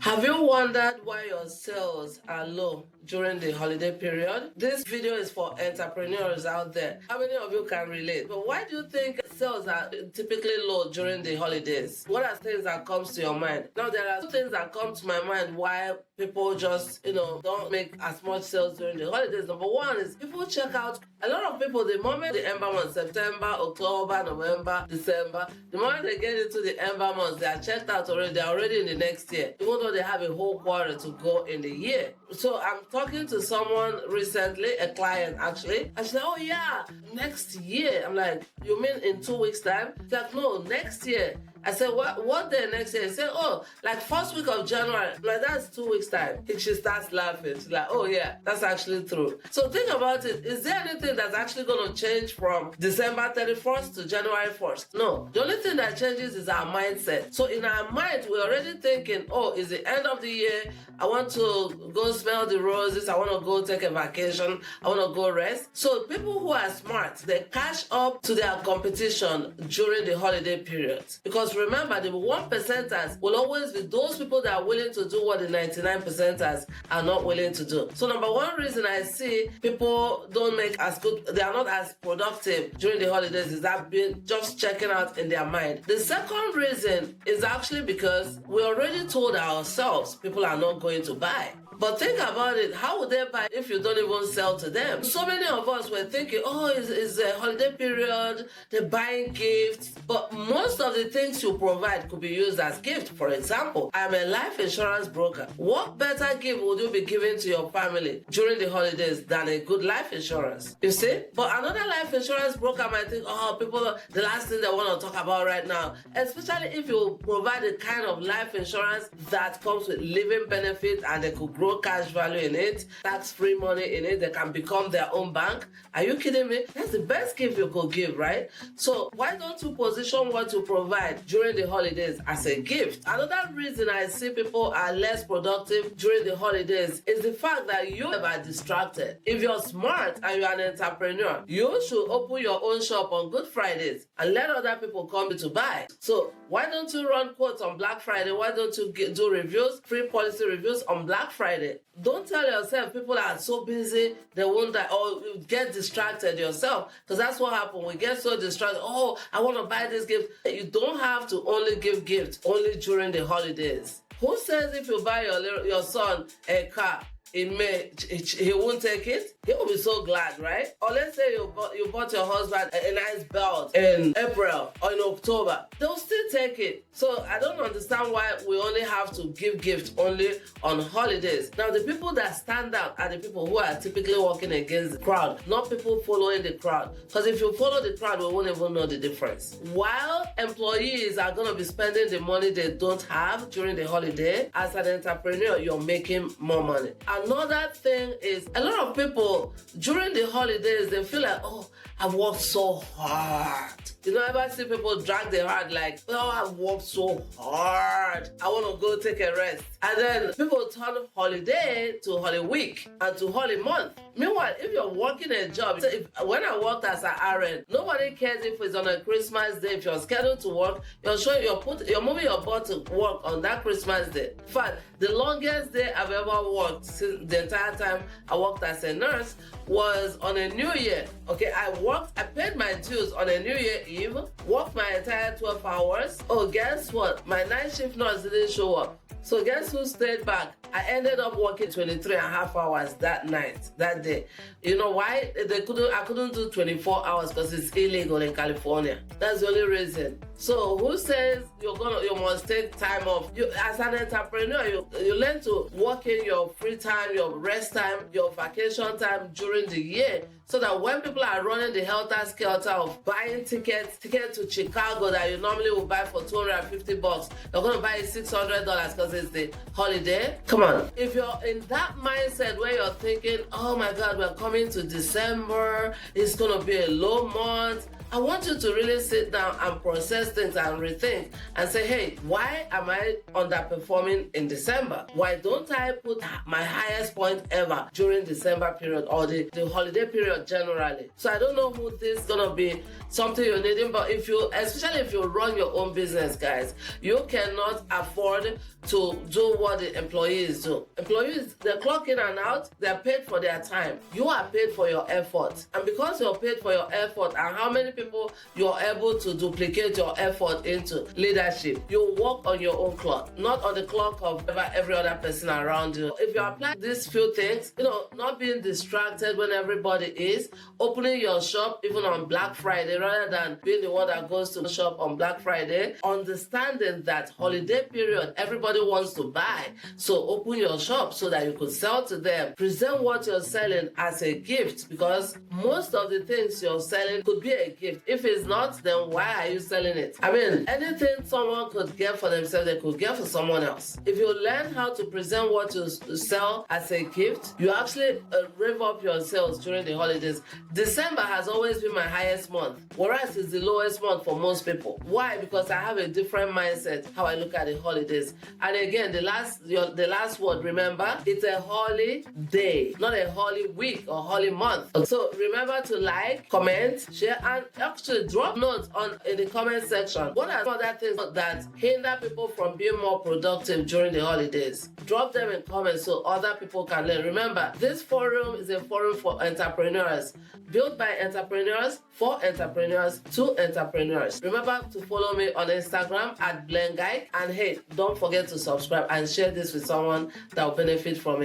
Have you wondered why your sales are low during the holiday period? This video is for entrepreneurs out there. How many of you can relate? But why do you think sales are typically low during the holidays? What are things that comes to your mind? Now, there are two things that come to my mind why people just, don't make as much sales during the holidays. Number one is people check out. A lot of people, the moment the ember month, September, October, November, December, the moment they get into the ember months, they are checked out already. They're already in the next year, even though they have a whole quarter to go in the year. So I'm talking to someone recently, a client actually, and she's like, oh yeah, next year. I'm like, you mean in 2 weeks time? She's like, no, next year. I said, what day next year? He said, oh, like first week of January. I'm like, that's 2 weeks time. She starts laughing. She's like, oh yeah, that's actually true. So think about it. Is there anything that's actually going to change from December 31st to January 1st? No. The only thing that changes is our mindset. So in our mind, we're already thinking, oh, it's the end of the year. I want to go smell the roses. I want to go take a vacation. I want to go rest. So people who are smart, they catch up to their competition during the holiday period. Because remember, the 1%ers will always be those people that are willing to do what the 99%ers are not willing to do. So number one reason I see people don't make as good, they are not as productive during the holidays is that being just checking out in their mind. The second reason is actually because we already told ourselves people are not going to buy. But think about it, how would they buy if you don't even sell to them? So many of us were thinking, oh, it's a holiday period, they're buying gifts. But most of the things you provide could be used as gifts. For example, I'm a life insurance broker. What better gift would you be giving to your family during the holidays than a good life insurance? You see? But another life insurance broker might think, oh, people, the last thing they want to talk about right now, especially if you provide the kind of life insurance that comes with living benefits and they could grow cash value in it, tax-free money in it, they can become their own bank. Are you kidding me? That's the best gift you could give, right? So why don't you position what you provide during the holidays as a gift? Another reason I see people are less productive during the holidays is the fact that you are distracted. If you're smart and you're an entrepreneur, you should open your own shop on Good Fridays and let other people come to buy. So why don't you run quotes on Black Friday? Why don't you do reviews, free policy reviews on Black Friday? Don't tell yourself people are so busy they won't die, or you get distracted yourself, because that's what happens. We get so distracted. Oh, I want to buy this gift. You don't have to only give gifts only during the holidays. Who says if you buy your son a car in May, he won't take it? He will be so glad, right? Or let's say you bought your husband a nice belt in April or in October. They'll still take it. So I don't understand why we only have to give gifts only on holidays. Now, the people that stand out are the people who are typically working against the crowd, not people following the crowd. Because if you follow the crowd, we won't even know the difference. While employees are going to be spending the money they don't have during the holiday, as an entrepreneur, you're making more money. Another thing is a lot of people during the holidays, they feel like, oh, I've worked so hard. You know, ever see people drag their heart like, oh, I've worked so hard. I want to go take a rest. And then people turn holiday to holy week and to holy month. Meanwhile, if you're working a job, when I worked as an RN, nobody cares if it's on a Christmas day. If you're scheduled to work, you're moving your butt to work on that Christmas day. In fact, the longest day I've ever worked since the entire time I worked as a nurse was on a New Year. Okay, I paid my dues on a New Year Eve, worked my entire 12 hours. Oh, guess what? My night shift nurse didn't show up. So guess who stayed back? I ended up working 23 and a half hours that night, that day. You know why? I couldn't do 24 hours because it's illegal in California. That's the only reason. So who says you must take time off? You, as an entrepreneur, you learn to work in your free time, your rest time, your vacation time during the year, so that when people are running the helter-skelter of buying ticket to Chicago that you normally would buy for $250, you're going to buy it $600 because it's the holiday. Come on. If you're in that mindset where you're thinking, oh my God, we're coming to December, it's going to be a low month, I want you to really sit down and process things and rethink and say, hey, why am I underperforming in December? Why don't I put my highest point ever during December period or the holiday period generally? So I don't know who this is gonna be something you're needing, but especially if you run your own business, guys, you cannot afford to do what the employees do. Employees, they clock in and out, they're paid for their time. You are paid for your effort. And because you're paid for your effort and how many people you're able to duplicate your effort into leadership, you work on your own clock, not on the clock of every other person around you. If you apply these few things, not being distracted when everybody is, opening your shop even on Black Friday rather than being the one that goes to the shop on Black Friday, understanding that holiday period, everybody wants to buy. So open your shop so that you could sell to them. Present what you're selling as a gift, because most of the things you're selling could be a gift. If it's not, then why are you selling it? I mean, anything someone could get for themselves, they could get for someone else. If you learn how to present what you sell as a gift, you actually rev up your sales during the holidays. December has always been my highest month, whereas it's the lowest month for most people. Why? Because I have a different mindset how I look at the holidays. And again, the last word, remember, it's a holy day, not a holy week or holy month. So remember to like, comment, share, and actually drop notes in the comment section. What are other things that hinder people from being more productive during the holidays? Drop them in comments so other people can learn. Remember, this forum is a forum for entrepreneurs, built by entrepreneurs, for entrepreneurs, to entrepreneurs. Remember to follow me on Instagram at Blenguy, and hey, don't forget to subscribe and share this with someone that will benefit from it.